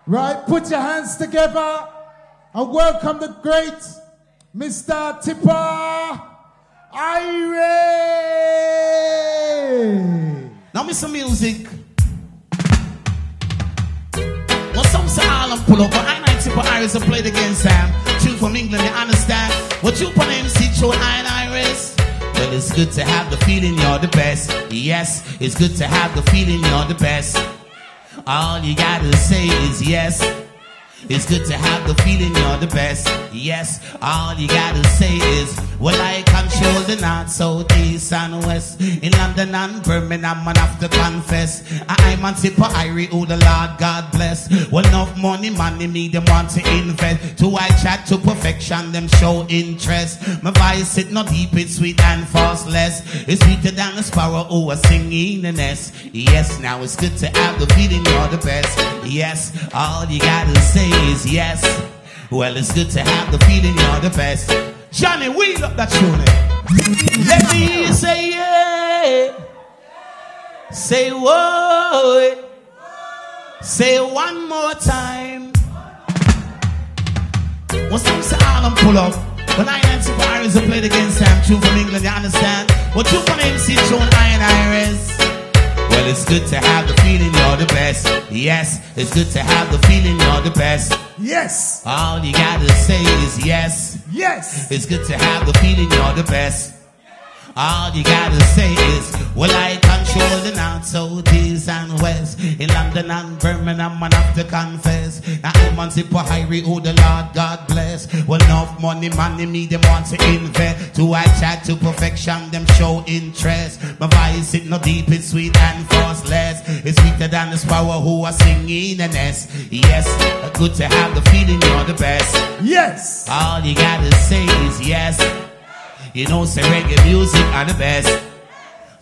Right, put your hands together and welcome the great Mr. Tippa Irie. Now, Mr. Music. Well, some say all and pull up, but I like Tippa Irie to play against Sam. Tune from England, you understand? What you put in, see, show Iris. Well, it's good to have the feeling you're the best. Yes, it's good to have the feeling you're the best. All you gotta say is yes. It's good to have the feeling you're the best. Yes, all you gotta say is, well, I control the north, south, east and west. In London and Birmingham, man have to confess, I'm on Tippa Irie, who the Lord God bless. Well, enough money me, them want to invest. To I chat to perfection, them show interest. My voice it not deep, it's sweet and fastless. It's sweeter than a sparrow who are singing the nest. Yes, now it's good to have the feeling you're the best. Yes, all you gotta say is yes. Well, it's good to have the feeling you're the best. Johnny, wheel up that tune. Let me hear you say yeah. Say whoa. Say it one more time. Well, some say all and pull up. When I and Tippa Irie to play against Sam, two from England, you understand? Well, two from MC Tune Iron Iris. Well, it's good to have the feeling you're the best. Yes, it's good to have the feeling you're the best. Yes. All you gotta say is yes. Yes. It's good to have the feeling you're the best. All you gotta say is, well, I control the north, south, east and west. In London and Birmingham, man have to confess, I'm on Tippa Irie, who the Lord God bless. Well, enough money me, them want to invest. To I chat to perfection, them show interest. My voice it not deep, it's sweet and fastless. It's sweeter than the sparrow who are singing the nest. Yes, good to have the feeling you're the best. Yes. All you gotta say is yes. You know, say reggae music are the best.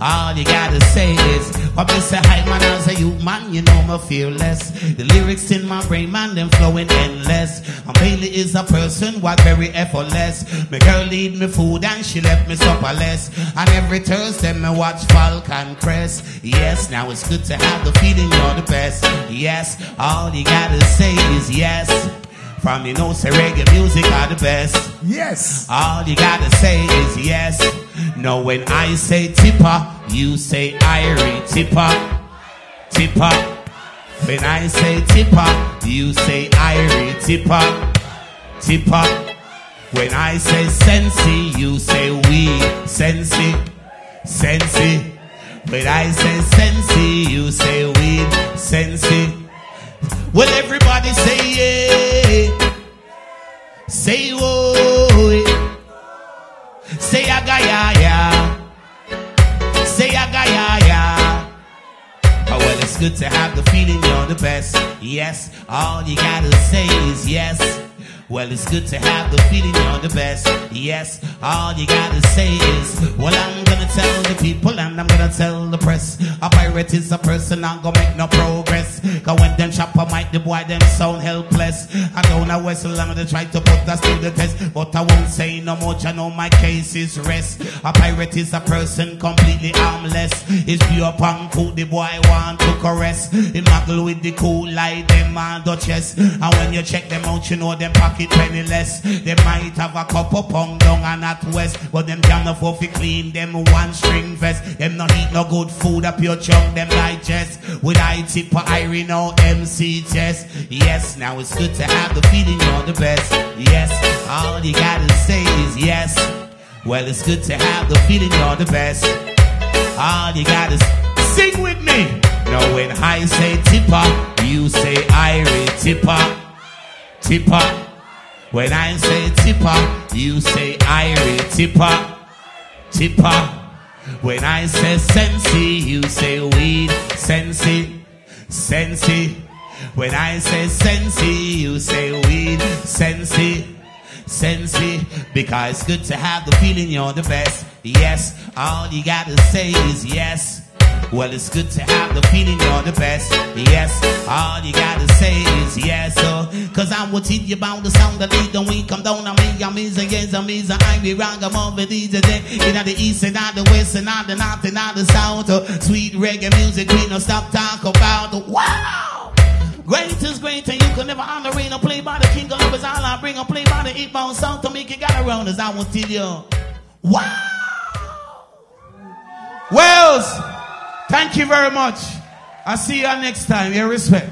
All you gotta say is, what me say, hi man, as a youth man, you know me fearless. The lyrics in my brain, man, them flowing endless. And Bailey is a person, what very effortless. My girl lead me food and she left me supperless. And every Thursday me watch Falcon Crest. Yes, now it's good to have the feeling you're the best. Yes, all you gotta say is yes. From you know, say reggae music are the best. Yes. All you gotta say is yes. No, when I say Tippa, you say Irie. Tippa, Tippa. When I say Tippa, you say Irie. Tippa, Tippa. When I say Sensi, you say we. Sensi, Sensi. When I say Sensi, you say weed. Sensi. Well, everybody say yeah. Say whoa. Say agaya. Say agaya. Oh, well, it's good to have the feeling you're the best. Yes, all you gotta say is yes. Well, it's good to have the feeling you're the best. Yes, all you gotta say is, well, I'm gonna tell the people and I'm gonna tell the press, a pirate is a person not gonna make no progress. Cause when them chop a mic, the boy them sound helpless. I don't know where so long they try to put us to the test, but I won't say no much, I know my case is rest. A pirate is a person completely harmless. It's pure punk who the boy want to caress. He muggle with the cool light, them on the chest. And when you check them out, you know them pocket penniless. They might have a couple pound down and at west, but them can't afford to clean them one string vest. Them not eat no good food, a pure chunk them digest. With I Tippa Irie, no MC chest. Yes, now it's good to have the feeling you're the best. Yes, all you gotta say is yes. Well, it's good to have the feeling you're the best. All you gotta sing with me. Now when I say Tippa, you say Irie. Tippa, Tippa. When I say Tippa, you say Irie. Tippa, Tippa. When I say Sensi, you say weed. Sensi, Sensi. When I say Sensi, you say weed. Sensi, Sensi. Because it's good to have the feeling you're the best. Yes, all you gotta say is yes. Well, it's good to have the feeling you're the best. Yes, all you gotta say is yes. Cause I'm what you bound the sound that lead when we come down on me. I'm easy, yes, I'm easy. I'm the wrong, I'm over these days. In the east and the west and the north and the south. Sweet reggae music, we don't stop talk about. Wow! Great is great and you can never honor rain or play by the king of lovers. All I bring or play by the 8-pound sound to make it got around as I will tell you. Wow! Wells, thank you very much. I'll see you next time. Your respect.